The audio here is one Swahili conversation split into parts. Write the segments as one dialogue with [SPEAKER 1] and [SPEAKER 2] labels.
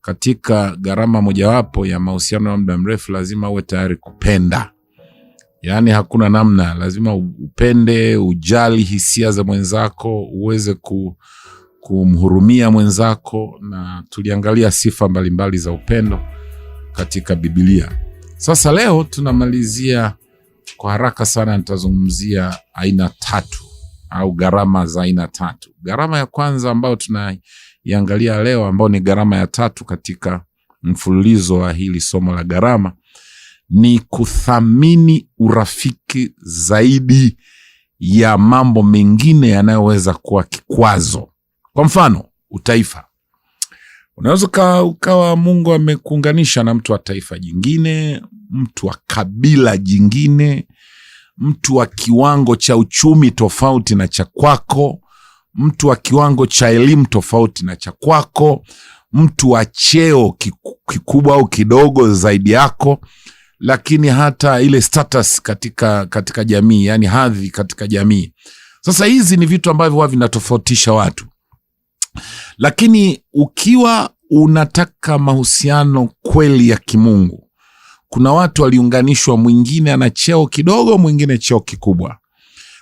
[SPEAKER 1] katika gharama mojawapo ya mahusiano ya muda mrefu, lazima uwe tayari kupenda. Yaani hakuna namna, lazima upende, ujali hisia za mwenzako, uweze kumhurumia mwenzako, na tuliangalia sifa mbalimbali za upendo katika Biblia. Sasa leo tunamalizia kwa haraka sana, nitazungumzia aina 3 au gharama za aina 3. Gharama ya kwanza ambayo tunaiangalia leo, ambayo ni gharama ya 3 katika mfululizo wa hili somo la gharama, ni kuthamini urafiki zaidi ya mambo mengine yanayoweza kuwa kikwazo. Kwa mfano, utaifa. Unaweza ukawa Mungu amekuunganisha na mtu wa taifa jingine, mtu wa kabila jingine, mtu wa kiwango cha uchumi tofauti na cha kwako, mtu wa kiwango cha elimu tofauti na cha kwako, mtu wa cheo kikubwa au kidogo zaidi yako, lakini hata ile status katika jamii, yani hadhi katika jamii. Sasa hizi ni vitu ambavyo huwa vinatofautisha watu. Lakini ukiwa unataka mahusiano kweli ya kimungu, kuna watu waliunganishwa, mwingine ana cheo kidogo, mwingine cheo kikubwa.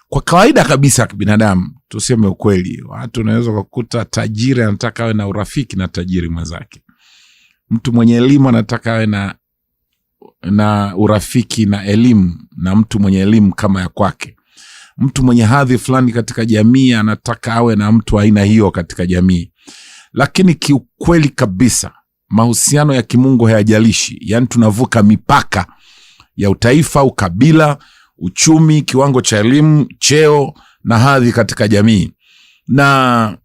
[SPEAKER 1] Kwa kawaida kabisa ya kibinadamu, tuseme ukweli, watu unaweza kukuta tajiri anataka awe na urafiki na tajiri mwenzake. Mtu mwenye elimu anataka awe na urafiki na elimu na mtu mwenye elimu kama ya kwake. Mtu mwenye hadhi fulani katika jamii anataka awe na mtu aina hiyo katika jamii. Lakini kiukweli kabisa, mahusiano ya kimungu hayajalishi. Yani tunavuka mipaka ya utaifa au kabila, uchumi, kiwango cha elimu, cheo na hadhi katika jamii. Na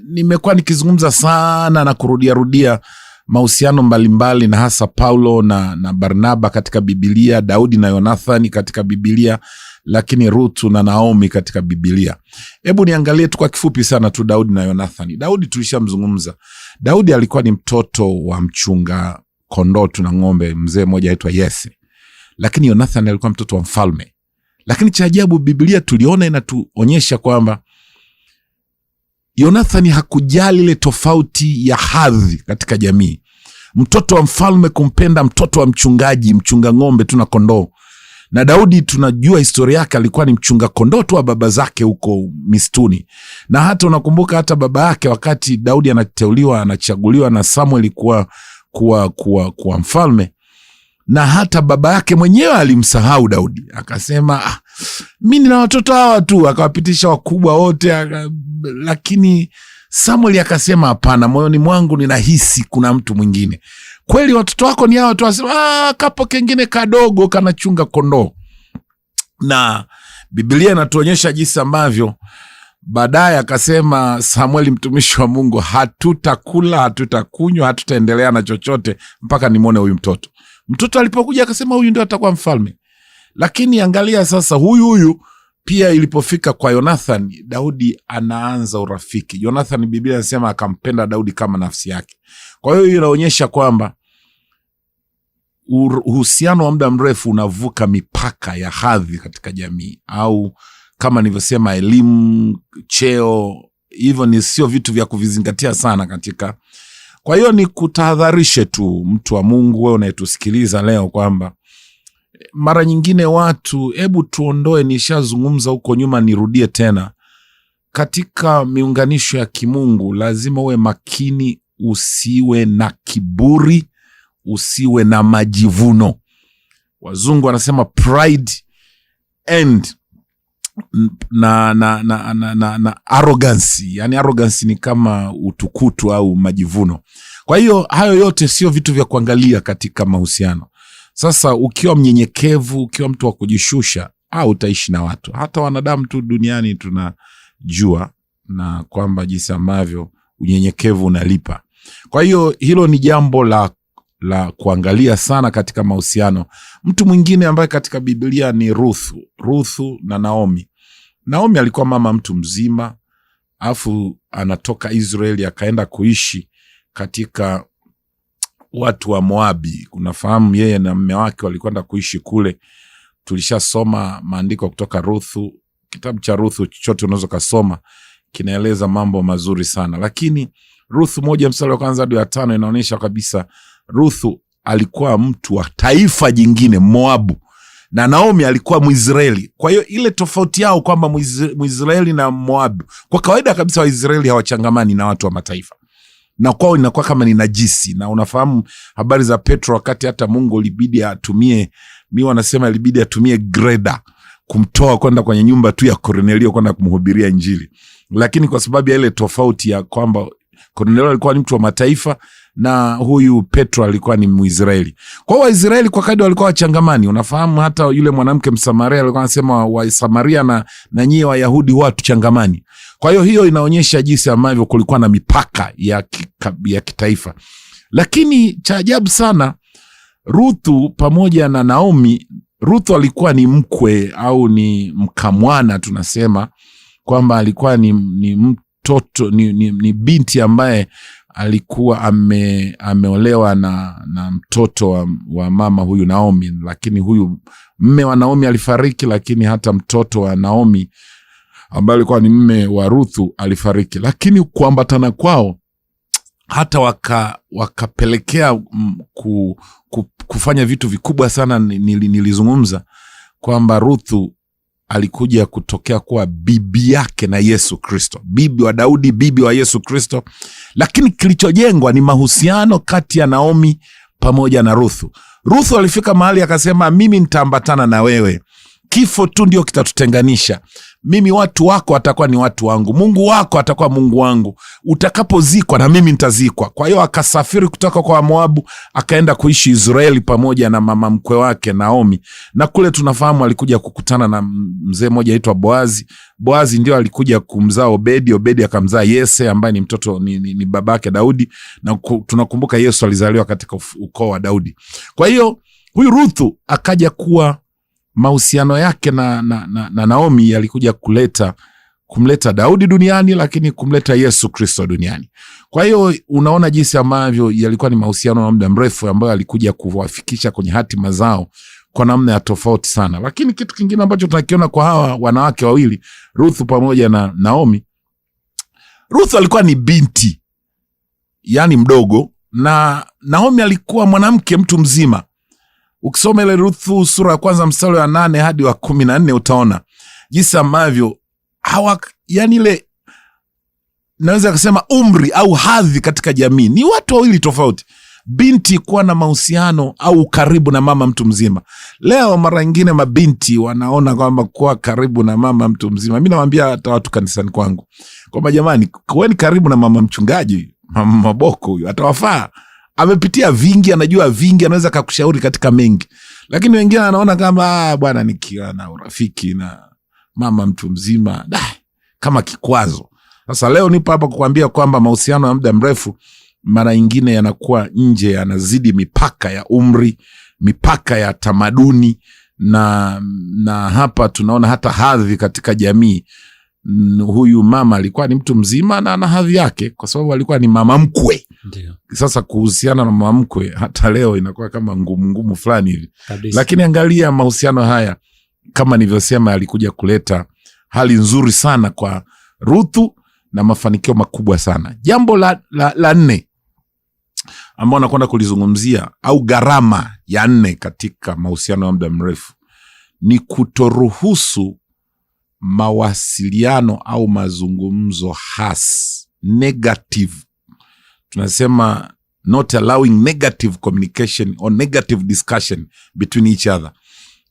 [SPEAKER 1] nimekuwa nikizungumza sana na kurudia mahusiano mbalimbali, na hasa Paulo na Barnaba katika Biblia, Daudi na Yonathani katika Biblia, lakini Ruthu na Naomi katika Biblia. Hebu niangalie tu kwa kifupi sana tu Daudi na Yonathani. Daudi tulishamzungumza. Daudi alikuwa ni mtoto wa mchunga kondoo na ng'ombe, mzee mmoja aitwa Yese. Lakini Yonathani alikuwa mtoto wa mfalme. Lakini cha ajabu, Biblia tuliona inatuonyesha kwamba Yonathani hakujali ile tofauti ya hadhi katika jamii. Mtoto wa mfalme kumpenda mtoto wa mchungaji, mchunga ng'ombe na kondoo. Na Daudi tunajua historia yake, alikuwa ni mchunga kondoo wa baba zake huko mistuni. Na hata unakumbuka hata baba yake, wakati Daudi anachaguliwa na Samuel kuwa mfalme, na hata baba yake mwenyewe alimsahau Daudi. Akasema, mimi na watoto hawa tu, akawapitisha wakubwa wote. Lakini Samuel akasema, hapana, moyoni mwangu ninahisi kuna mtu mwingine. Kweli watoto wako ni hawa tu? Asema, kapo kengine kadogo kanachunga kondoo. Na Biblia inatuonyesha jinsi ambavyo baadaye akasema Samuel mtumishi wa Mungu, hatutakula, hatutakunywa, hatutaendelea na chochote mpaka nimwone huyu mtoto. Mtoto alipokuja akasema huyu ndio atakuwa mfalme. Lakini angalia sasa, huyu pia ilipofika kwa Yonathani, Daudi anaanza urafiki. Yonathani, Biblia inasema akampenda Daudi kama nafsi yake. Kwa hiyo inaonyesha kwamba uhusiano wa muda mrefu unavuka mipaka ya hadhi katika jamii, au kama nilivyosema, elimu, cheo. Hivyo ni sio vitu vya kuvizingatia sana katika. Kwa hiyo ni kutahadharishe tu mtu wa Mungu, wewe unayetusikiliza leo, kwamba mara nyingine watu, hebu tuondoe, nishazungumza huko nyuma, nirudie tena, katika miunganisho ya kimungu lazima uwe makini, usiwe na kiburi, usiwe na majivuno. Wazungu wanasema pride and na arrogance. Yani arrogance ni kama utukutu au majivuno. Kwa hiyo hayo yote sio vitu vya kuangalia katika mahusiano. Sasa ukiwa mnyenyekevu, ukiwa mtu wa kujishusha, utaishi na watu. Hata wanadamu tu duniani tunajua na kwamba jinsi ambavyo unyenyekevu unalipa. Kwa hiyo hilo ni jambo la kuangalia sana katika mahusiano. Mtu mwingine ambaye katika Biblia ni Ruthu na Naomi. Naomi alikuwa mama mtu mzima, afu anatoka Israeli akaenda kuishi katika watu wa Moabi. Kunafahamu yeye na mume wake walikwenda kuishi kule. Tulishasoma maandiko kutoka Ruthu. Kitabu cha Ruthu chochote unaweza kusoma, kinaeleza mambo mazuri sana. Lakini Ruth 1 mstari wa kwanza hadi wa 5 inaonyesha kabisa Ruth alikuwa mtu wa taifa jingine, Moabu, na Naomi alikuwa Mwisraeli. Kwa hiyo ile tofauti yao kwamba Mwisraeli na Moabu, kwa kawaida kabisa Waisraeli hawachangamani na watu wa mataifa, na kwao inakuwa kama ni najisi. Na unafahamu habari za Petro, wakati hata Mungu ilibidi atumie, mimi wanasema ilibidi atumie greda kumtoa kwenda kwenye nyumba tu ya Kornelio kwenda kumhubiria Injili. Lakini kwa sababu ya ile tofauti ya kwamba Kornelio alikuwa ni mtu wa mataifa na huyu Petro alikuwa ni Mwisraeli. Kwa hiyo Waisraeli kwa kadri walikuwa wachangamani. Unafahamu hata yule mwanamke Msamaria alikuwa anasema Wasamaria na nyie Wayahudi watu changamani. Kwa hiyo inaonyesha jinsi ambavyo kulikuwa na mipaka ya kitaifa. Lakini cha ajabu sana, Ruthu pamoja na Naomi, Ruthu alikuwa ni mkwe au ni mkamwana, tunasema kwamba alikuwa ni mtoto, ni binti ambaye alikuwa ameolewa na mtoto wa mama huyu Naomi. Lakini huyu mme wa Naomi alifariki, lakini hata mtoto wa Naomi ambaye alikuwa ni mme wa Ruthu alifariki. Lakini kuambatana kwao hata wakapelekea kufanya vitu vikubwa sana. Nilizungumza kwamba Ruthu alikuja kutokea kuwa bibi yake na Yesu Kristo, bibi wa Daudi, bibi wa Yesu Kristo. Lakini kilichojengwa ni mahusiano kati ya Naomi pamoja na Ruthu. Ruthu alifika mahali akasema, mimi nitaambatana na wewe, kifo tu ndio kitatutenganisha. Mimi watu wako atakuwa ni watu wangu, Mungu wako atakuwa Mungu wangu, utakapozikwa na mimi nitazikwa. Kwa hiyo akasafiri kutoka kwa Moabu akaenda kuishi Israeli pamoja na mama mkwe wake Naomi. Na kule tunafahamu alikuja kukutana na mzee mmoja aitwa Boazi. Boazi ndio alikuja kumzaa Obedi, Obedi akamzaa Yese ambaye ni mtoto ni babake Daudi, na tunakumbuka Yesu alizaliwa katika ukoo wa Daudi. Kwa hiyo huyu Ruthu akaja kuwa mahusiano yake na Naomi yalikuja kumleta Daudi duniani, lakini kumleta Yesu Kristo duniani. Kwa hiyo unaona jinsi ambavyo yalikuwa ni mahusiano ya muda mrefu ambayo alikuja kuwafikisha kwenye hatima zao kwa namna ya tofauti sana. Lakini kitu kingine ambacho tunakiona kwa hawa wanawake wawili, Ruth pamoja na Naomi, Ruth alikuwa ni binti, yani mdogo, na Naomi alikuwa mwanamke mtu mzima. Ukisoma ile Ruthu sura ya kwanza mstari wa 8 hadi wa 14 utaona jinsi ambavyo yani ile naweza kusema umri au hadhi katika jamii ni watu wawili tofauti. Binti kuwa na mahusiano au karibu na mama mtu mzima. Leo mara nyingine mabinti wanaona kwamba kuwa karibu na mama mtu mzima. Mimi nawaambia hata watu kanisani kwangu kwamba jamani, kuweni karibu na mama mchungaji, mama Maboko huyu atawafaa. Amepitia vingi, anajua vingi, anaweza kukushauri katika mengi. Lakini wengine anaona kama bwana, nikiwa na urafiki na mama mtu mzima kama kikwazo. Sasa leo nipo hapa kukuambia kwamba mahusiano ya muda mrefu mara nyingine yanakuwa nje, yanazidi mipaka ya umri, mipaka ya tamaduni, na hapa tunaona hata hadhi katika jamii. Huyu mama alikuwa ni mtu mzima na ana hadhi yake kwa sababu alikuwa ni mama mkwe. Ndiyo. Sasa kuhusiana na mama mkwe hata leo inakuwa kama ngumu fulani hivi. Lakini angalia mahusiano haya, kama nilivyosema, alikuja kuleta hali nzuri sana kwa Ruthu na mafanikio makubwa sana. Jambo la 4 ambao nakwenda kulizungumzia, au gharama ya 4 katika mahusiano ya muda mrefu, ni kutoruhusu mawasiliano au mazungumzo hasi, negative. Tunasema not allowing negative communication or negative discussion between each other.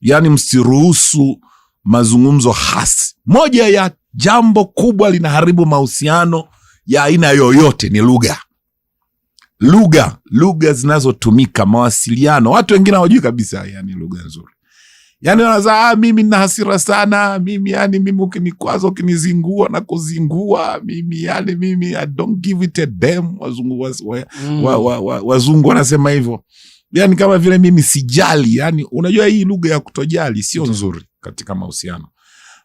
[SPEAKER 1] Yani msiruhusu mazungumzo hasi. Moja ya jambo kubwa linaharibu mahusiano ya aina yoyote ni lugha zinazotumika, mawasiliano. Watu wengine hawajui kabisa yani lugha nzuri. Yani wanaza mimi nina hasira sana, mimi ukinikwaza, ukinizingua na kuzingua, mimi I don't give it a damn. Wazungu wanasema hivyo. Yani kama vile mimi sijali. Yani unajua hii lugha ya kutojali sio nzuri katika mahusiano.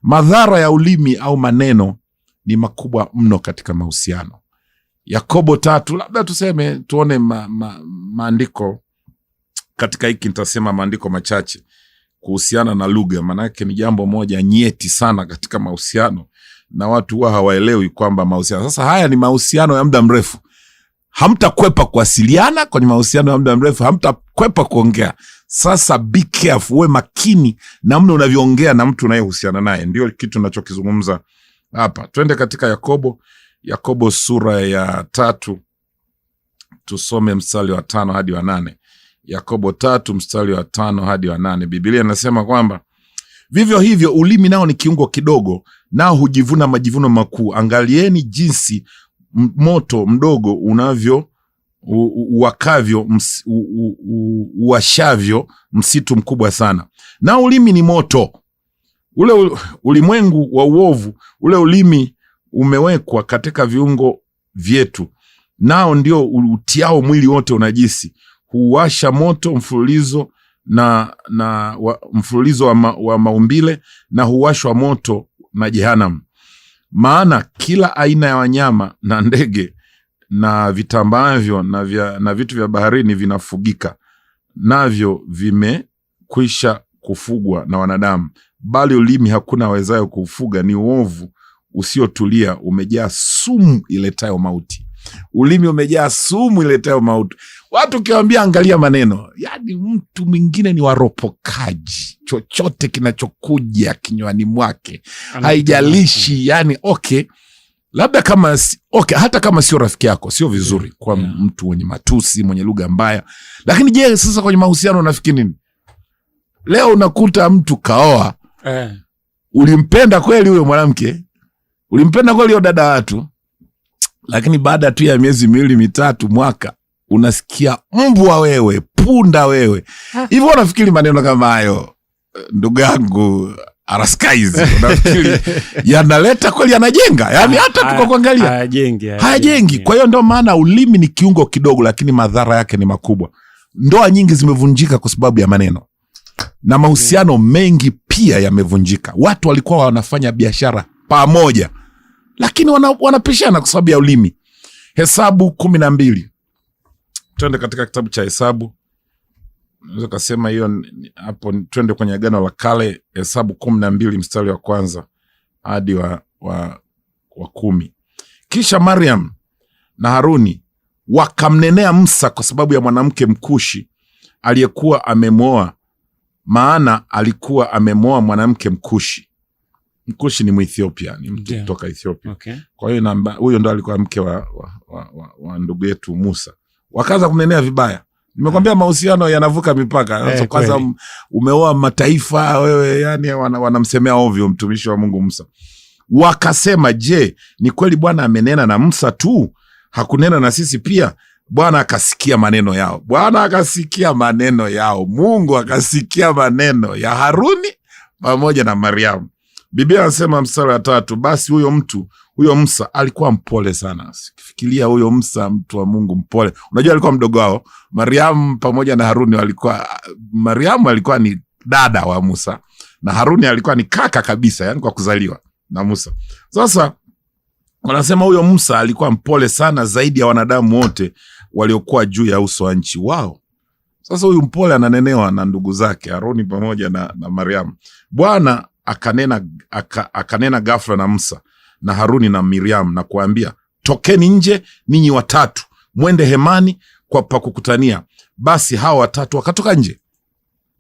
[SPEAKER 1] Madhara ya ulimi au maneno ni makubwa mno katika mahusiano. Yakobo 3, labda tuone maandiko katika hiki. Nitasema maandiko machache kuhusiana na lugha, manake ni jambo moja nyeti sana katika mahusiano na watu huwa hawaelewi kwamba mahusiano. Sasa haya ni mahusiano ya muda mrefu. hamtakwepa kuwasiliana kwenye mahusiano ya muda mrefu, hamtakwepa kuongea. Sasa be careful, uwe makini namna unavyoongea na mtu unayehusiana naye. Ndio kitu ninachokizungumza hapa. Twende katika Yakobo sura ya 3, tusome mstari wa 5 hadi wa 8. Yakobo 3 mstari wa 5 hadi wa 8. Biblia inasema kwamba vivyo hivyo ulimi nao ni kiungo kidogo, nao hujivuna majivuno makuu. Angalieni jinsi moto mdogo unavyo uwakavyo uwashavyo msitu mkubwa sana. Na ulimi ni moto, ule ulimwengu wa uovu. Ule ulimi umewekwa katika viungo vyetu, nao ndio utiao mwili wote unajisi. Huwasha moto mfululizo mfululizo wa maumbile, na huwashwa moto na jehanamu. Maana kila aina ya wanyama na ndege na vitambaavyo na vitu vya baharini vinafugika, navyo vimekwisha kufugwa na wanadamu, bali ulimi hakuna awezayo kuufuga. Ni uovu usiotulia, umejaa sumu iletayo mauti. Ulimi umejaa sumu iletayo mauti. Watu ukiwaambia angalia maneno, yani mtu mwingine ni waropokaji. Chochote kinachokuja kinywani mwake, haijalishi yani labda kama hata kama sio rafiki yako, sio vizuri kwa mtu mwenye matusi, mwenye lugha mbaya. Lakini je, sasa kwenye mahusiano unafikiri nini? Leo unakuta mtu kaoa, ulimpenda kweli huyo mwanamke, ulimpenda kweli huyo dada watu, lakini baada tu ya miezi 2 mitatu, mwaka, unasikia mbwa wewe, punda wewe. Hivyo unafikiri maneno kama hayo, ndugu yangu Araskaizi, unafikiri yanaleta kweli, yanajenga? Yani hata tukakuangalia hayajengi. Kwa hiyo ndio maana ulimi ni kiungo kidogo, lakini madhara yake ni makubwa. Ndoa nyingi zimevunjika kwa sababu ya maneno, na mahusiano mengi pia yamevunjika. Watu walikuwa wanafanya biashara pamoja, lakini wanapishana kwa sababu ya ulimi. Hesabu 12. Twende katika kitabu cha Hesabu. Naweza kusema hiyo hapo. Twende kwenye Agano la Kale, Hesabu 12 mstari wa 1 hadi wa 10. Kisha Mariam na Haruni wakamnenea Musa kwa sababu ya mwanamke Mkushi aliyekuwa amemwoa, maana alikuwa amemwoa mwanamke Mkushi. Mkushi ni Mwethiopia, ni mtu kutoka Ethiopia. Okay. Kwa hiyo huyo ndo alikuwa mke wa ndugu yetu Musa. Wakaanza kumnenea vibaya. Nimekwambia mahusiano yanavuka mipaka. Kwanza umeoa mataifa wewe, yani wanamsemea ovyo mtumishi wa Mungu Musa. Wakasema, je, ni kweli Bwana amenena na Musa tu? Hakunena na sisi pia? Bwana akasikia maneno yao. Mungu akasikia maneno ya Haruni pamoja na Mariamu. Biblia anasema mstari wa 3, basi huyo Musa alikuwa mpole sana. Fikiria huyo Musa, mtu wa Mungu mpole. Unajua alikuwa mdogo wao. Mariamu pamoja na Haruni Mariamu alikuwa ni dada wa Musa, na Haruni alikuwa ni kaka kabisa, yani kwa kuzaliwa na Musa. Sasa wanasema huyo Musa alikuwa mpole sana, zaidi ya wanadamu wote waliokuwa juu ya uso wa nchi. Wao. Sasa huyu mpole ananenewa na ndugu zake Haruni pamoja na Mariamu. Bwana akanena ghafla na Musa na Haruni na Miriam na kuambia, tokeni nje ninyi watatu, mwende hemani kwa pa kukutania. Basi hao watatu wakatoka nje.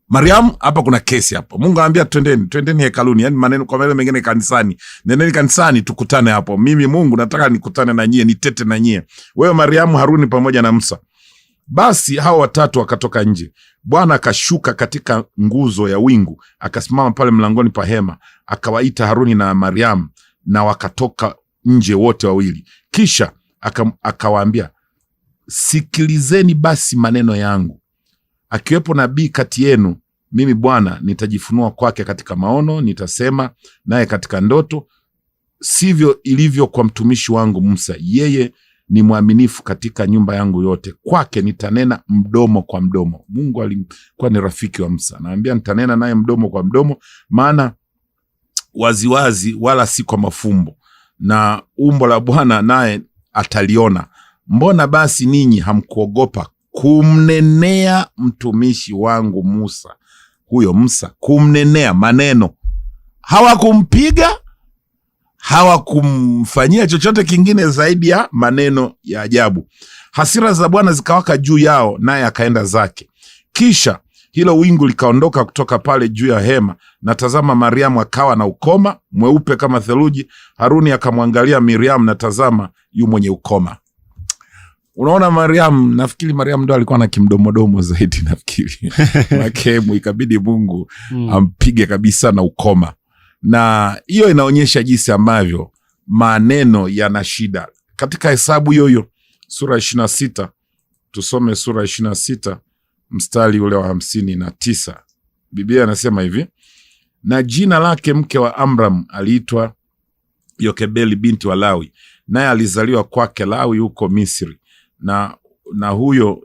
[SPEAKER 1] Mariam, hapa kuna kesi hapo. Mungu anambia twendeni hekaluni, yani maneno kwa maneno mengine kanisani. Nendeni kanisani tukutane hapo. Mimi Mungu nataka nikutane na nyie, nitete na nyie. Wewe Mariam, Haruni pamoja na Musa. Basi hao watatu wakatoka nje. Bwana akashuka katika nguzo ya wingu, akasimama pale mlangoni pa hema, akawaita Haruni na Mariam, na wakatoka nje wote wawili. Kisha akawaambia, sikilizeni basi maneno yangu. Akiwepo nabii kati yenu, mimi Bwana nitajifunua kwake katika maono, nitasema naye katika ndoto. Sivyo ilivyo kwa mtumishi wangu Musa, yeye ni mwaminifu katika nyumba yangu yote. Kwake nitanena mdomo kwa mdomo. Mungu alikuwa ni rafiki wa Musa. Anaambia nitanena naye mdomo kwa mdomo, maana waziwazi wala si kwa mafumbo, na umbo la Bwana naye ataliona. Mbona basi ninyi hamkuogopa kumnenea mtumishi wangu Musa? Huyo Musa kumnenea maneno. Hawakumpiga, hawakumfanyia chochote kingine zaidi ya maneno ya ajabu. hasira za Bwana zikawaka juu yao, naye akaenda zake. Kisha hilo wingu likaondoka kutoka pale juu ya hema, na tazama, Mariamu akawa na ukoma mweupe kama theluji. Haruni akamwangalia Miriamu, na tazama, yu mwenye ukoma. Unaona, Mariamu, nafikiri Mariamu ndo alikuwa na kimdomodomo zaidi, nafikiri makemu, ikabidi Mungu ampige kabisa na ukoma. Na hiyo inaonyesha jinsi ambavyo maneno yana shida. Katika Hesabu hiyo sura 26, tusome sura 26 mstari ule wa 59. Biblia inasema hivi: na jina lake mke wa Amram aliitwa Yokebeli binti wa Lawi, naye alizaliwa kwake Lawi huko Misri. Na huyo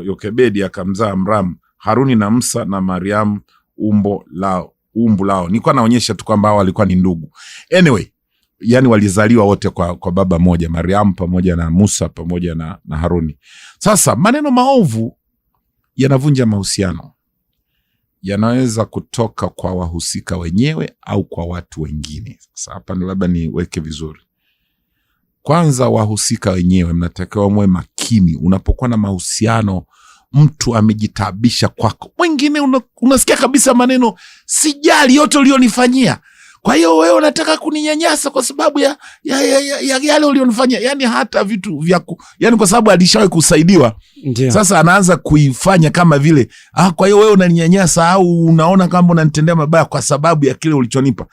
[SPEAKER 1] Yokebedi akamzaa Amram, Haruni na Musa na Mariamu umbu lao. Nilikuwa naonyesha tu kwamba hao walikuwa ni ndugu. Anyway, yani walizaliwa wote kwa baba moja, Mariamu pamoja na Musa pamoja na Haruni. Sasa maneno maovu yanavunja mahusiano. Yanaweza kutoka kwa wahusika wenyewe au kwa watu wengine. Sasa hapa ndo labda niweke vizuri. Kwanza, wahusika wenyewe mnatakiwa mwe makini. Unapokuwa na mahusiano, mtu amejitabisha kwako, mwingine unasikia kabisa maneno, sijali yote ulionifanyia, kwa hiyo wewe unataka kuninyanyasa kwa sababu ya yale ulionifanyia. Yani hata vitu vya yani kwa sababu alishawahi kusaidiwa. Ndiyo. Sasa anaanza kuifanya kama vile kwa hiyo wewe unaninyanyasa, au unaona kama unanitendea mabaya kwa sababu ya kile ulichonipa.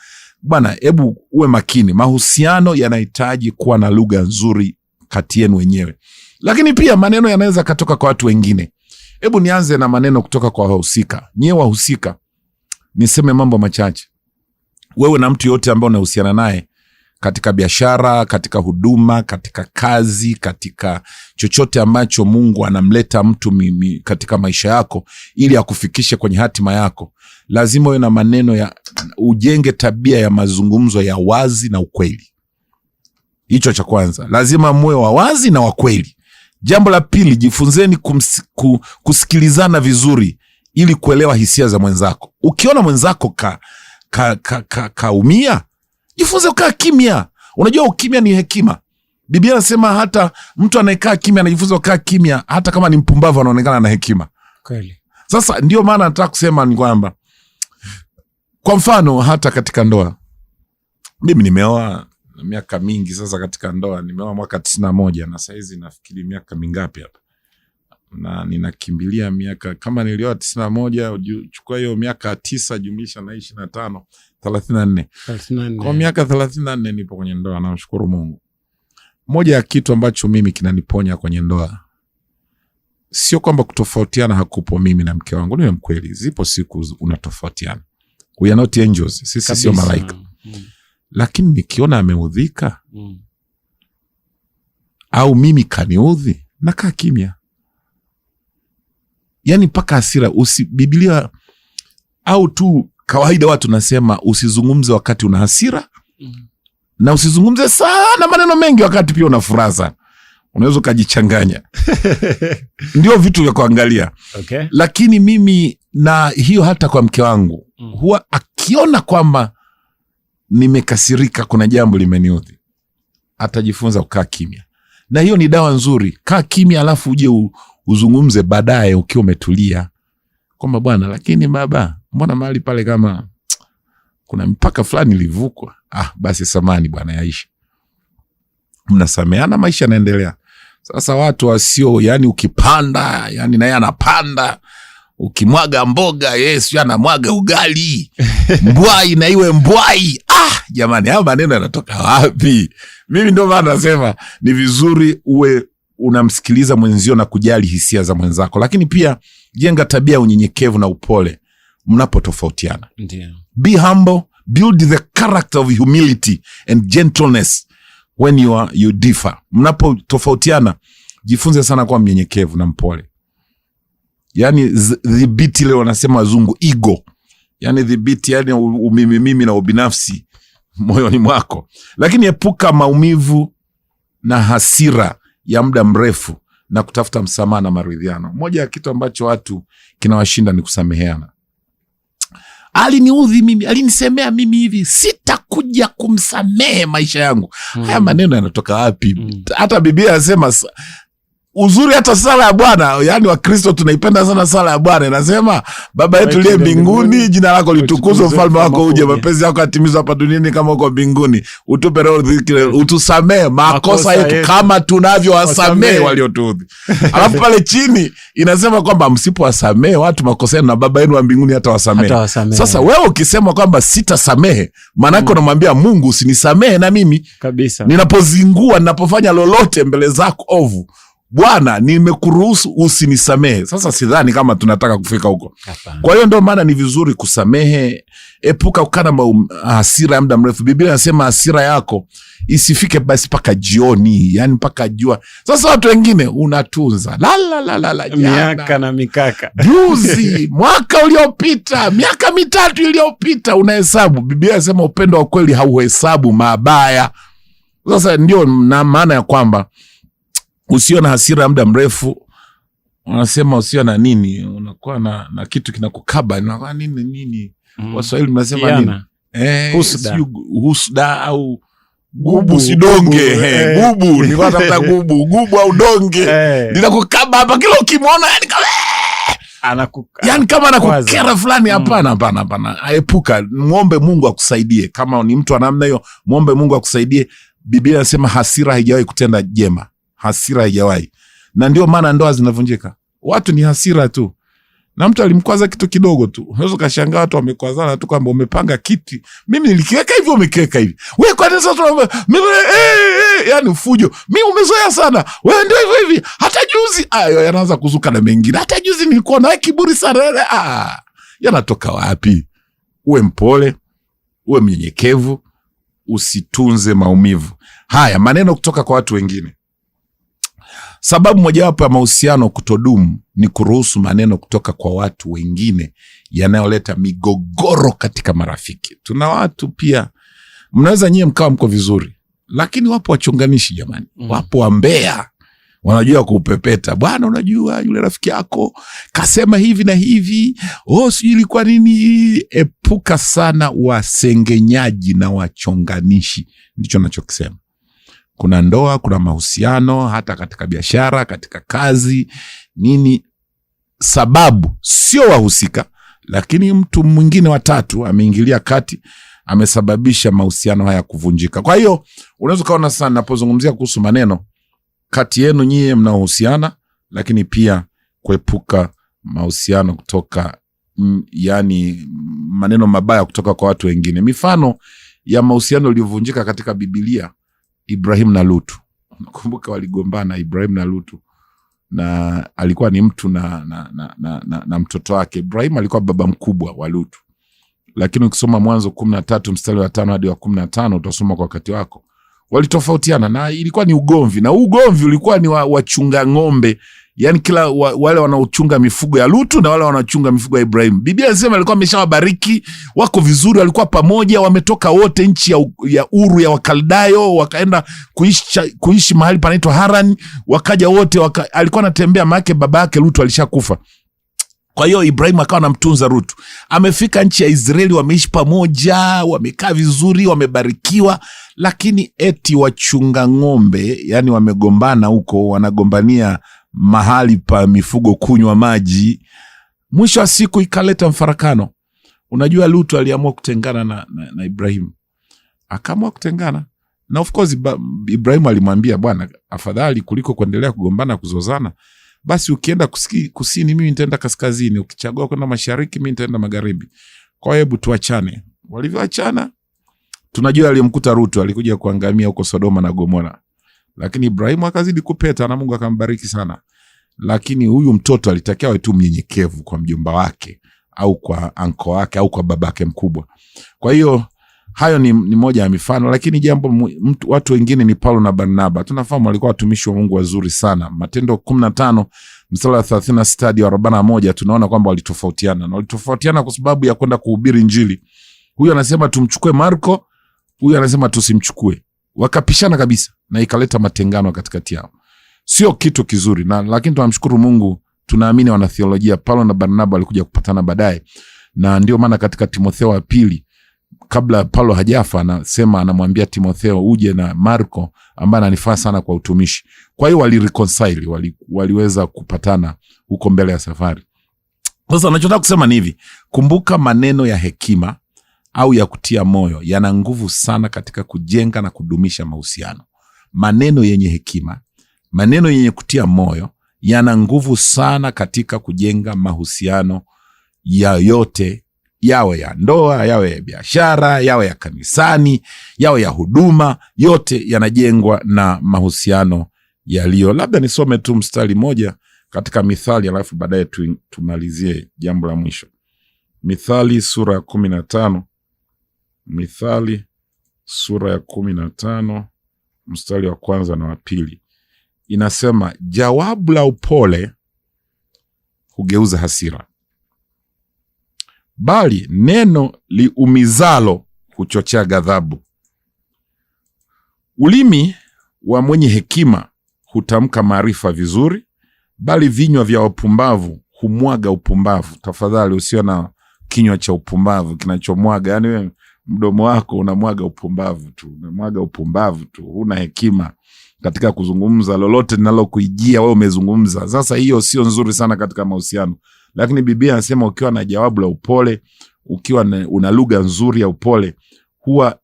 [SPEAKER 1] Bwana, hebu uwe makini. Mahusiano yanahitaji kuwa na lugha nzuri kati yenu wenyewe, lakini pia maneno yanaweza katoka kwa watu wengine. Hebu nianze na maneno kutoka kwa wahusika. Nyewe wahusika, niseme mambo machache. Wewe na mtu yote ambaye unahusiana naye katika biashara, katika huduma, katika kazi, katika chochote ambacho Mungu anamleta mtu katika maisha yako ili akufikishe kwenye hatima yako, lazima uwe na maneno ujenge tabia ya mazungumzo ya wazi na ukweli. Hicho cha kwanza, lazima muwe wa wazi na wa kweli. Jambo la pili, jifunzeni kusikilizana vizuri ili kuelewa hisia za mwenzako. Ukiona mwenzako kaumia, jifunze kukaa kimya. Unajua ukimya ni hekima. Biblia inasema hata mtu anayekaa kimya anajifunza kukaa kimya, hata kama ni mpumbavu anaonekana na hekima. Kweli. Sasa ndio maana nataka kusema ni kwamba, kwa mfano hata katika ndoa, mimi nimeoa miaka mingi sasa. Katika ndoa nimeoa mwaka 91 na saizi nafikiri miaka mingapi hapa, na ninakimbilia miaka, kama nilioa 91, chukua hiyo miaka 9 jumlisha na 25, 34. Kwa miaka 34 nipo kwenye ndoa, namshukuru Mungu. Moja ya kitu ambacho mimi kinaniponya kwenye ndoa, sio kwamba kutofautiana hakupo. Mimi na mke wangu, niwe mkweli, zipo siku unatofautiana. We are not angels, sisi sio malaika. Lakini nikiona ameudhika au mimi kaniudhi, nakaa kimya. Yani mpaka hasira. Biblia au tu kawaida watu nasema usizungumze wakati una hasira, na usizungumze sana maneno mengi wakati pia una furaha. Unaweza ukajichanganya. Ndio vitu vya kuangalia. Okay. Lakini mimi, na hiyo hata kwa mke wangu, huwa akiona kwamba nimekasirika, kuna jambo limeniudhi, atajifunza kukaa kimya. Na hiyo ni dawa nzuri. Kaa kimya, alafu uje uzungumze baadaye ukiwa umetulia, kwamba bwana, lakini baba, mbona mahali pale kama kuna mpaka fulani ilivukwa. Basi samani bwana, yaishi. Mnasameana, maisha yanaendelea. Sasa watu wasio, yani ukipanda, yani naye anapanda. Ukimwaga mboga, Yesu anamwaga ugali. Mbwai na iwe mbwai. Jamani, haya maneno yanatoka wapi? Mimi ndio maana nasema ni vizuri uwe unamsikiliza mwenzio na kujali hisia za mwenzako, lakini pia jenga tabia unyenyekevu na upole mnapotofautiana. Ndiyo. Be humble, build the character of humility and gentleness when you differ. Mnapotofautiana, jifunze sana kuwa mnyenyekevu na mpole. Yani dhibiti, leo wanasema wazungu, ego. Yani dhibiti, yani mimi na ubinafsi moyoni mwako. Lakini epuka maumivu na hasira ya muda mrefu na kutafuta msamaha na maridhiano. Moja ya kitu ambacho watu kinawashinda ni kusameheana. Aliniudhi mimi, alinisemea mimi hivi, sitakuja kumsamehe maisha yangu. Haya maneno yanatoka wapi? Hata Biblia inasema uzuri hata sala ya Bwana, yani Wakristo tunaipenda sana sala ya Bwana. Inasema Baba yetu uliye mbinguni, jina lako litukuzwe, ufalme wako uje, mapenzi yako yatimizwe hapa duniani kama huko mbinguni. Utupe leo riziki, utusamee makosa yetu kama tunavyowasamee waliotuudhi. Alafu pale chini inasema kwamba msipowasamee watu makosa yenu, na Baba yenu wa mbinguni hata wasamee. Sasa wewe ukisema kwamba sitasamehe, maana yake unamwambia Mungu usinisamehe na mimi
[SPEAKER 2] kabisa.
[SPEAKER 1] Ninapozingua, ninapofanya lolote mbele zako ovu, Bwana nimekuruhusu usinisamehe. Sasa sidhani kama tunataka kufika huko. Kwa hiyo ndio maana ni vizuri kusamehe. Epuka kukaa na hasira ya muda mrefu. Biblia inasema hasira yako isifike basi mpaka jioni, yani mpaka jua. Sasa watu wengine unatunza
[SPEAKER 2] miaka na mikaka,
[SPEAKER 1] juzi mwaka uliopita, miaka 3 iliyopita unahesabu. Biblia inasema upendo wa kweli hauhesabu mabaya. Sasa ndio na maana ya kwamba usio na hasira ya muda mrefu. Wanasema usio na nini, unakuwa na kitu kinakukaba, unakuwa nini. Waswahili mnasema nini? Husda au gubu sidonge. Gubu, nilikuwa natafuta gubu au donge. Linakukaba hapa kila ukimwona, yani kama anakukera fulani. Hapana. Epuka, muombe Mungu akusaidie. Kama ni mtu wa namna hiyo, muombe Mungu akusaidie. Biblia inasema hasira haijawahi kutenda jema. Hasira haijawahi. Na ndio maana ndoa zinavunjika. Watu ni hasira tu. Na mtu alimkwaza kitu kidogo tu. Unaweza kashangaa watu wamekwazana tu kwamba umepanga kiti. Mimi nilikiweka hivi, umekiweka hivi. Wewe kwa nini sasa mimi yani fujo. Mimi umezoea sana. Wewe ndio hivyo hivi. Hata juzi yanaanza kuzuka na mengine. Hata juzi nilikuwa na kiburi sana. Yanatoka wapi? Uwe mpole, uwe mnyenyekevu, usitunze maumivu. Haya, maneno kutoka kwa watu wengine. Sababu mojawapo ya mahusiano kutodumu ni kuruhusu maneno kutoka kwa watu wengine yanayoleta migogoro katika marafiki. Tuna watu pia, mnaweza nyie mkawa mko vizuri, lakini wapo wachonganishi jamani. Wapo wambea, wanajua kuupepeta. Bwana, unajua yule rafiki yako kasema hivi na hivi, sijui ilikuwa nini. Epuka sana wasengenyaji na wachonganishi. Ndicho nachokisema. Kuna ndoa, kuna mahusiano, hata katika biashara, katika kazi, nini. Sababu sio wahusika, lakini mtu mwingine wa tatu ameingilia kati, amesababisha mahusiano haya kuvunjika. Kwa hiyo unaweza kaona sana napozungumzia kuhusu maneno kati yenu nyie mnaohusiana, lakini pia kuepuka mahusiano kutoka yani maneno mabaya kutoka kwa watu wengine. Mifano ya mahusiano yaliyovunjika katika Biblia: Ibrahim na Lutu. Nakumbuka waligombana Ibrahim na Lutu, na alikuwa ni mtu na mtoto wake. Ibrahim alikuwa baba mkubwa wa Lutu, lakini ukisoma Mwanzo 13 mstari wa 5 hadi wa 15 utasoma kwa wakati wako. Walitofautiana na ilikuwa ni ugomvi, na ugomvi ulikuwa ni wachunga ng'ombe, yani kila wale wanaochunga mifugo ya Lutu na wale wanaochunga mifugo ya Ibrahim. Biblia inasema alikuwa ameshawabariki, wako vizuri, walikuwa pamoja, wametoka wote nchi ya Uru ya Wakaldayo, wakaenda kuishi mahali panaitwa Haran, wakaja wote alikuwa anatembea, maana baba yake Lutu alishakufa. Kwa hiyo Ibrahim akawa anamtunza Lutu. Amefika nchi ya Israeli, wameishi pamoja, wamekaa vizuri, wamebarikiwa, lakini eti wachunga ng'ombe, yani wamegombana huko, wanagombania mahali pa mifugo kunywa maji. Mwisho wa siku ikaleta mfarakano. Unajua Lutu aliamua kutengana na Ibrahim. Akaamua kutengana. Na of course Ibrahim alimwambia, bwana, afadhali kuliko kuendelea kugombana kuzozana, basi ukienda kusini mimi nitaenda kaskazini, ukichagua kwenda mashariki mimi nitaenda magharibi. Kwa hiyo hebu tuachane. Walivyoachana, tunajua aliyemkuta Lutu alikuja kuangamia huko Sodoma na Gomora. Lakini Ibrahim akazidi kupeta na Mungu akambariki sana. Lakini huyu mtoto alitakiwa awe tu mnyenyekevu kwa mjomba wake au kwa anko wake au kwa babake mkubwa. Kwa hiyo hayo ni moja ya mifano, lakini watu wengine ni Paulo na Barnaba. Tunafahamu walikuwa watumishi wa Mungu wazuri sana. Matendo 15 mstari wa 36 hadi 41 tunaona kwamba walitofautiana. Na walitofautiana kwa sababu ya kwenda kuhubiri Injili. Huyu anasema tumchukue Marko, huyu anasema tusimchukue. Wakapishana kabisa na ikaleta matengano katikati yao. Sio kitu kizuri, lakini tunamshukuru Mungu, tunaamini wana theolojia Paulo na Barnaba walikuja kupatana baadaye. Na ndio maana katika Timotheo wa pili kabla Paulo hajafa anasema, anamwambia Timotheo, uje na Marko ambaye ananifaa sana kwa utumishi. Kwa hiyo walireconcile, waliweza kupatana huko mbele ya safari. Sasa nachotaka kusema ni hivi, kumbuka maneno ya hekima au ya kutia moyo yana nguvu sana katika kujenga na kudumisha mahusiano. Maneno yenye hekima, maneno yenye kutia moyo yana nguvu sana katika kujenga mahusiano ya yote, yawe ya ndoa, yawe ya biashara, yawe ya kanisani, yawe ya huduma, yote yanajengwa na mahusiano yaliyo. Labda nisome tu mstari moja katika Mithali, alafu baadaye tumalizie jambo la mwisho. Mithali sura ya 15. Mithali sura ya 15 mstari wa 1 na wa 2. Inasema, jawabu la upole hugeuza hasira, bali neno liumizalo huchochea ghadhabu. Ulimi wa mwenye hekima hutamka maarifa vizuri, bali vinywa vya wapumbavu humwaga upumbavu. Tafadhali usio na kinywa cha upumbavu kinachomwaga, yani wewe mdomo wako unamwaga upumbavu tu, huna hekima katika kuzungumza, lolote linalokuijia wewe umezungumza. Sasa hiyo sio nzuri sana katika mahusiano. Lakini Biblia inasema ukiwa na jawabu la upole, ukiwa una lugha nzuri ya upole, huwa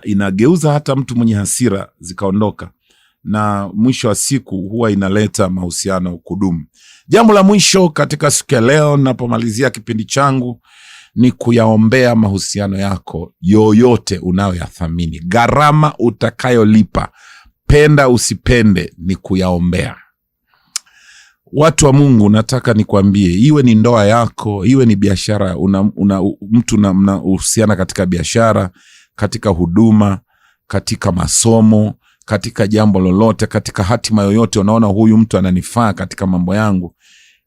[SPEAKER 1] inageuza hata mtu mwenye hasira zikaondoka, na mwisho wa siku huwa inaleta mahusiano kudumu. Jambo la mwisho katika siku ya leo ninapomalizia kipindi changu ni kuyaombea mahusiano yako yoyote unayoyathamini. Gharama utakayolipa, penda usipende, ni kuyaombea. Watu wa Mungu, nataka nikwambie, iwe ni ndoa yako, iwe ni biashara, mtu mnahusiana katika biashara, katika huduma, katika masomo, katika jambo lolote, katika hatima yoyote, unaona huyu mtu ananifaa katika mambo yangu,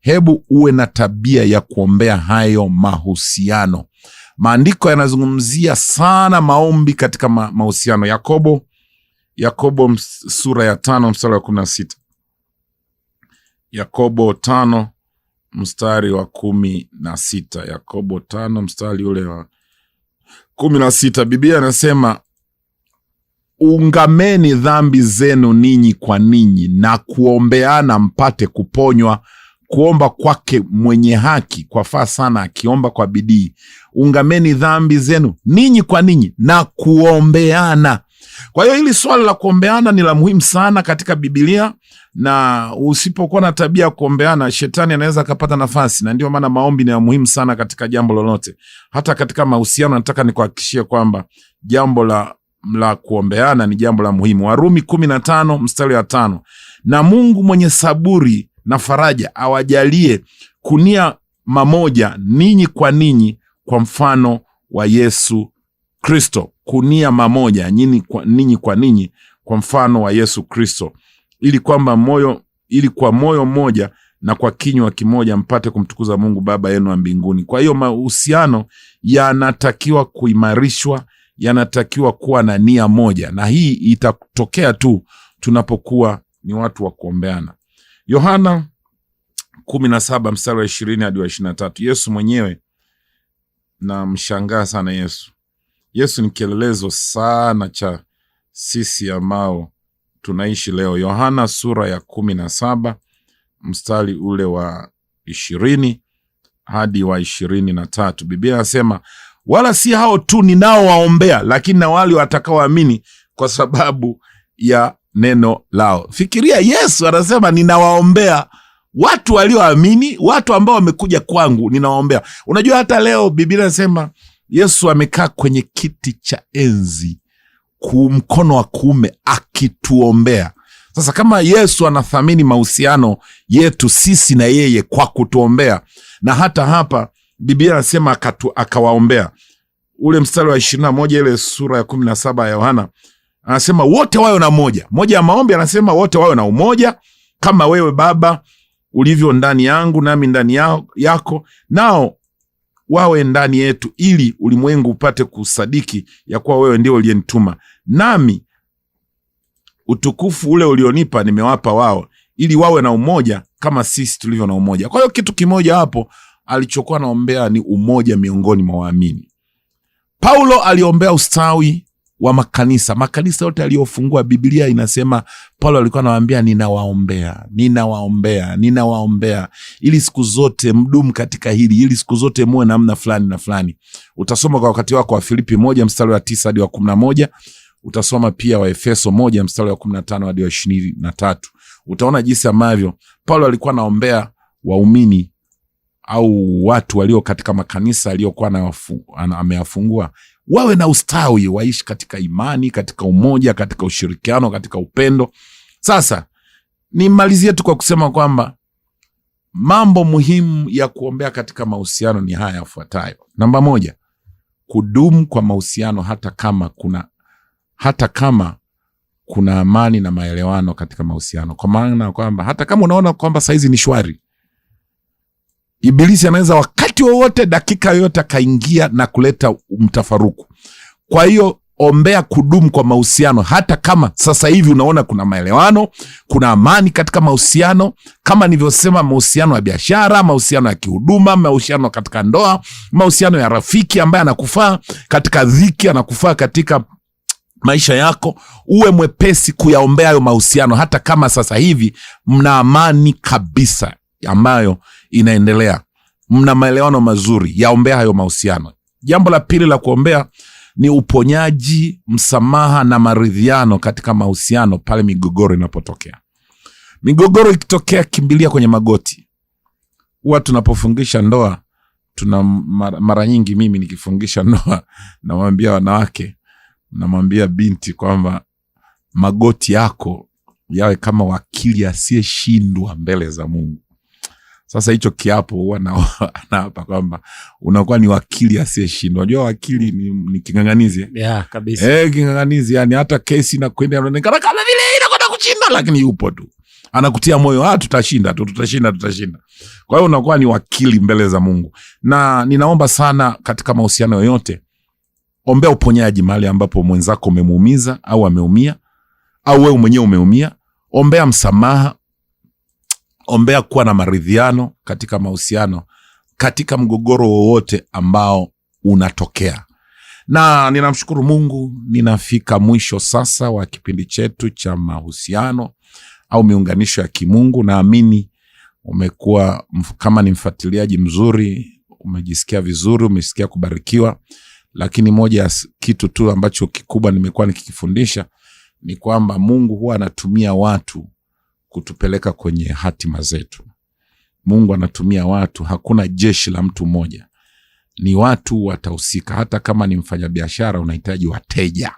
[SPEAKER 1] hebu uwe na tabia ya kuombea hayo mahusiano. Maandiko yanazungumzia sana maombi katika mahusiano. Yakobo sura ya 5 mstari wa 16. Yakobo 5 mstari wa 16. Yakobo 5 mstari ule wa 16. Biblia inasema, ungameni dhambi zenu ninyi kwa ninyi na kuombeana mpate kuponywa. Kuomba kwake mwenye haki kwafaa sana, akiomba kwa bidii. Ungameni dhambi zenu ninyi kwa ninyi na kuombeana. Kwa hiyo hili swala la kuombeana ni la muhimu sana katika Biblia, na usipokuwa na tabia ya kuombeana, shetani anaweza akapata nafasi, na ndio maana maombi ni ya muhimu sana katika jambo lolote. Hata katika mahusiano nataka nikuhakikishie kwamba jambo la kuombeana ni jambo la muhimu. Warumi 15 mstari wa 5. Na Mungu mwenye saburi na faraja awajalie kunia mamoja ninyi kwa ninyi kwa mfano wa Yesu Kristo. Kunia mamoja ninyi kwa ninyi kwa mfano wa Yesu Kristo, ili kwa moyo mmoja na kwa kinywa kimoja mpate kumtukuza Mungu Baba yenu wa mbinguni. Kwa hiyo mahusiano yanatakiwa kuimarishwa, yanatakiwa kuwa na nia moja, na hii itatokea tu tunapokuwa ni watu wa kuombeana. Yohana 17 mstari wa 20 hadi wa 23. Yesu mwenyewe, na mshangaa sana Yesu ni kielelezo sana cha sisi ambao tunaishi leo. Yohana sura ya 17 mstari ule wa 20 hadi wa 23. Biblia inasema, wala si hao tu ninaowaombea, lakini na wale watakaoamini kwa sababu ya neno lao. Fikiria, Yesu anasema ninawaombea watu walioamini, watu ambao wamekuja kwangu ninawaombea. Unajua hata leo Biblia inasema Yesu amekaa kwenye kiti cha enzi mkono wa kuume akituombea. Sasa kama Yesu anathamini mahusiano yetu sisi na yeye kwa kutuombea, na hata hapa Biblia inasema akawaombea. Ule mstari wa 21 ile sura ya 17 ya Yohana anasema wote wawe na moja ya maombi, anasema wote wawe na umoja, kama wewe Baba ulivyo ndani yangu nami ndani yako, nao wawe ndani yetu, ili ulimwengu upate kusadiki ya kuwa wewe ndio uliyenituma. Nami utukufu ule ulionipa nimewapa wao, ili wawe na umoja kama sisi tulivyo na umoja. Kwa hiyo kitu kimoja hapo alichokuwa anaombea ni umoja miongoni mwa waamini. Paulo aliombea ustawi wa makanisa yote aliyofungua. Biblia inasema Paulo alikuwa anawaambia ninawaombea ili siku zote mdumu katika hili, ili siku zote muwe namna fulani na fulani. Utasoma kwa wakati wako wa Filipi 1 mstari wa 9 hadi wa 11. Utasoma pia wa Efeso 1 mstari wa 15 hadi wa 23. Utaona jinsi ambavyo Paulo alikuwa anaombea waumini au watu walio katika makanisa aliyokuwa ameyafungua wawe na ustawi, waishi katika imani, katika umoja, katika ushirikiano, katika upendo. Sasa nimalizie tu kwa kusema kwamba mambo muhimu ya kuombea katika mahusiano ni haya yafuatayo. Namba 1, kudumu kwa mahusiano hata kama kuna amani na maelewano katika mahusiano. Kwa maana kwamba hata kama unaona kwamba saizi ni shwari, Ibilisi anaweza wakati wowote, dakika yoyote akaingia na kuleta mtafaruku. Kwa hiyo ombea kudumu kwa mahusiano hata kama sasa hivi unaona kuna maelewano, kuna amani katika mahusiano, kama nilivyosema, mahusiano ya biashara, mahusiano ya kihuduma, mahusiano katika ndoa, mahusiano ya rafiki ambaye anakufaa katika dhiki, anakufaa katika maisha yako. Uwe mwepesi kuyaombea hayo mahusiano hata kama sasa hivi mna amani kabisa ambayo inaendelea, mna maelewano mazuri, yaombea hayo mahusiano. Jambo la pili la kuombea ni uponyaji, msamaha na maridhiano katika mahusiano pale migogoro inapotokea. Migogoro ikitokea, kimbilia kwenye magoti. Huwa tunapofungisha ndoa, mara nyingi mimi nikifungisha ndoa namwambia wanawake, namwambia binti kwamba magoti yako yawe kama wakili asiyeshindwa mbele za Mungu. Sasa hicho kiapo huwa naapa kwamba unakuwa ni wakili asiyeshindwa. Unajua wakili ni king'ang'anizi.
[SPEAKER 2] Yeah, kabisa.
[SPEAKER 1] King'ang'anizi, yani hata kesi inakwenda inaonekana kama vile inakwenda kushinda, lakini yupo tu. Anakutia moyo, tutashinda. Kwa hiyo unakuwa ni wakili mbele za Mungu. Na ninaomba sana katika mahusiano yoyote, ombea uponyaji mahali ambapo mwenzako umemuumiza au ameumia au wewe mwenyewe umeumia. Ombea msamaha, ombea kuwa na maridhiano katika mahusiano, katika mgogoro wowote ambao unatokea. Na ninamshukuru Mungu, ninafika mwisho sasa wa kipindi chetu cha mahusiano au miunganisho ya kimungu. Naamini umekuwa kama ni mfuatiliaji mzuri, umejisikia vizuri, umesikia kubarikiwa. Lakini moja ya kitu tu ambacho kikubwa nimekuwa nikikifundisha ni kwamba Mungu huwa anatumia watu kutupeleka kwenye hatima zetu. Mungu anatumia watu, hakuna jeshi la mtu mmoja. Ni watu watahusika. Hata kama ni mfanyabiashara, unahitaji wateja.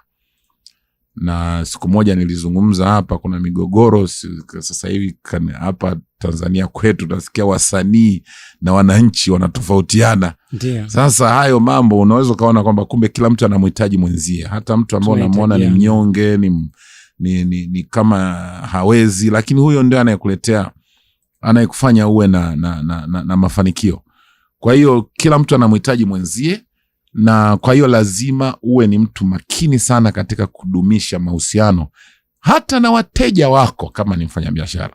[SPEAKER 1] Na siku moja nilizungumza hapa, kuna migogoro sasa hivi hapa Tanzania kwetu, tunasikia wasanii na wananchi wanatofautiana.
[SPEAKER 2] Ndiyo.
[SPEAKER 1] Sasa hayo mambo unaweza kaona kwamba kumbe kila mtu anamhitaji mwenzie. Hata mtu ambaye unamuona ni mnyonge, ni kama hawezi, lakini huyo ndio anayekufanya uwe na mafanikio. Kwa hiyo kila mtu anamhitaji mwenzie, na kwa hiyo lazima uwe ni mtu makini sana katika kudumisha mahusiano hata na wateja wako kama ni mfanyabiashara.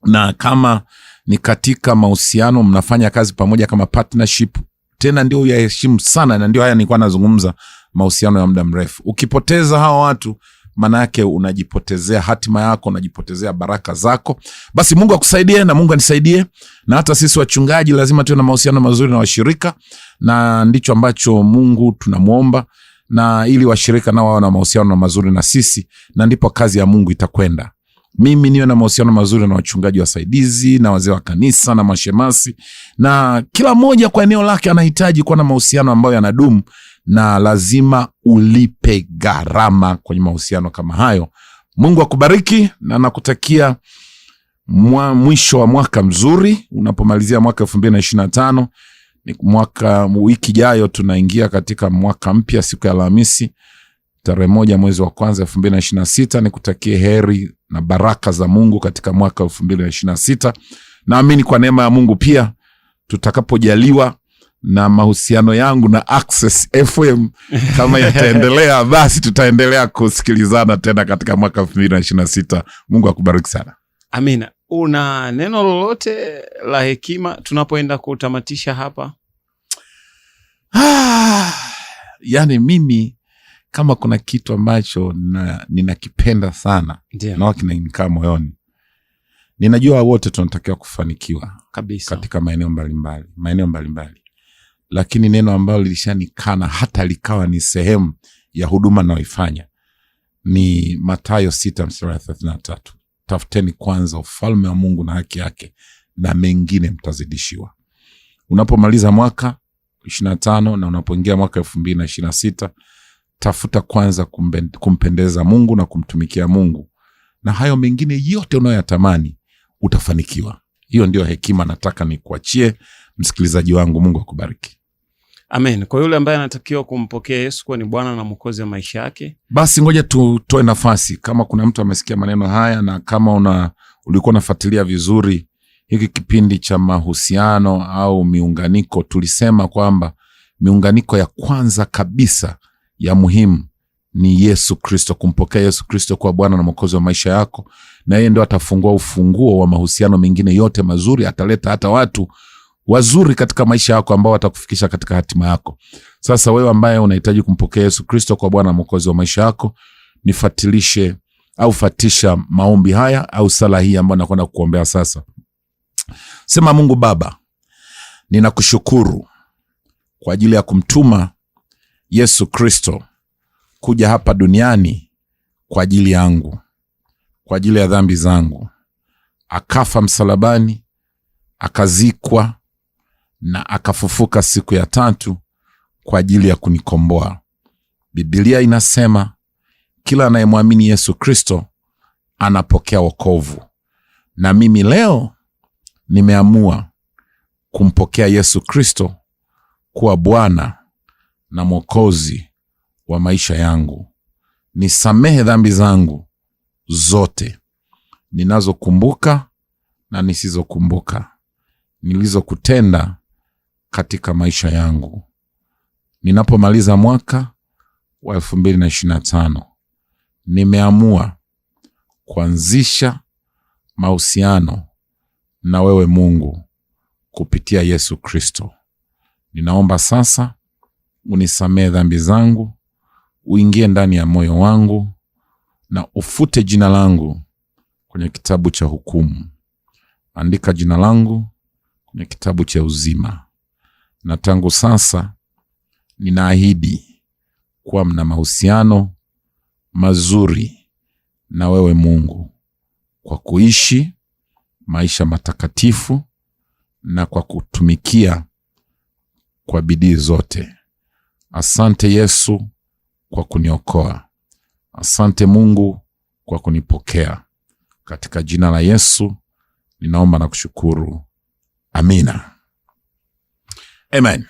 [SPEAKER 1] Na kama ni katika mahusiano mnafanya kazi pamoja kama partnership, tena ndio uyaheshimu sana. Na ndio haya nilikuwa nazungumza, mahusiano ya muda mrefu. Ukipoteza hawa watu, maana yake unajipotezea hatima yako, unajipotezea baraka zako. Basi Mungu akusaidie na Mungu anisaidie, na hata sisi wachungaji lazima tuwe na mahusiano mazuri na washirika, na ndicho ambacho Mungu tunamuomba, na ili washirika nao wawe na mahusiano mazuri na sisi, na ndipo kazi ya Mungu itakwenda. Mimi niwe na mahusiano mazuri na wachungaji wasaidizi na wazee wa kanisa na mashemasi, na kila mmoja kwa eneo lake anahitaji kuwa na mahusiano ambayo yanadumu, na lazima ulipe gharama kwenye mahusiano kama hayo. Mungu akubariki, na nakutakia mwisho wa mwaka mzuri. Unapomalizia mwaka 2025, wiki ijayo tunaingia katika mwaka mpya siku ya Alhamisi tarehe 1 mwezi wa kwanza 2026. Nikutakie heri na baraka za Mungu katika mwaka 2026. Naamini kwa neema ya Mungu pia tutakapojaliwa na mahusiano yangu na Access FM kama yataendelea, basi tutaendelea kusikilizana tena katika mwaka 2026. Mungu akubariki sana.
[SPEAKER 2] Amina. una neno lolote la hekima tunapoenda kutamatisha hapa?
[SPEAKER 1] Yani mimi kama kuna kitu ambacho ninakipenda sana na kinanikaa moyoni, ninajua wote tunatakiwa kufanikiwa kabisa katika maeneo mbalimbali, lakini neno ambalo lilishanikana hata likawa ni sehemu ya huduma nayoifanya ni Mathayo 6:33. Tafuteni kwanza ufalme wa Mungu na haki yake, na mengine mtazidishiwa. Unapomaliza mwaka 25 na unapoingia mwaka 2026, tafuta kwanza kumpendeza Mungu na kumtumikia Mungu, na hayo mengine yote unayoyatamani utafanikiwa. Hiyo ndio hekima nataka nikuachie msikilizaji wangu. Mungu akubariki.
[SPEAKER 2] Amen. Kwa yule ambaye anatakiwa kumpokea Yesu kuwa ni Bwana na Mwokozi wa maisha yake,
[SPEAKER 1] basi ngoja tutoe nafasi. Kama kuna mtu amesikia maneno haya, na kama ulikuwa unafuatilia vizuri hiki kipindi cha mahusiano au miunganiko, tulisema kwamba miunganiko ya kwanza kabisa ya muhimu ni Yesu Kristo, kumpokea Yesu Kristo kwa Bwana na Mwokozi wa maisha yako, na yeye ndio atafungua ufunguo wa mahusiano mengine yote mazuri. Ataleta hata watu wazuri katika maisha yako ambao watakufikisha katika hatima yako. Sasa wewe ambaye unahitaji kumpokea Yesu Kristo kwa Bwana na Mwokozi wa maisha yako, nifuatilishe au fatisha maombi haya au sala hii ambayo nakwenda kukuombea sasa. Sema: Mungu Baba, ninakushukuru kwa ajili ya kumtuma Yesu Kristo kuja hapa duniani kwa ajili yangu, kwa ajili ya dhambi zangu. Akafa msalabani, akazikwa na akafufuka siku ya 3 kwa ajili ya kunikomboa. Biblia inasema kila anayemwamini Yesu Kristo anapokea wokovu. Na mimi leo nimeamua kumpokea Yesu Kristo kuwa Bwana na Mwokozi wa maisha yangu. Nisamehe dhambi zangu zote, ninazokumbuka na nisizokumbuka, nilizokutenda katika maisha yangu. Ninapomaliza mwaka wa 2025, nimeamua kuanzisha mahusiano na wewe Mungu kupitia Yesu Kristo. Ninaomba sasa unisamehe dhambi zangu, uingie ndani ya moyo wangu na ufute jina langu kwenye kitabu cha hukumu. Andika jina langu kwenye kitabu cha uzima. Na tangu sasa ninaahidi kuwa mna mahusiano mazuri na wewe Mungu, kwa kuishi maisha matakatifu na kwa kutumikia kwa bidii zote. Asante Yesu kwa kuniokoa. Asante Mungu kwa kunipokea. Katika jina la Yesu ninaomba na kushukuru. Amina. Amen.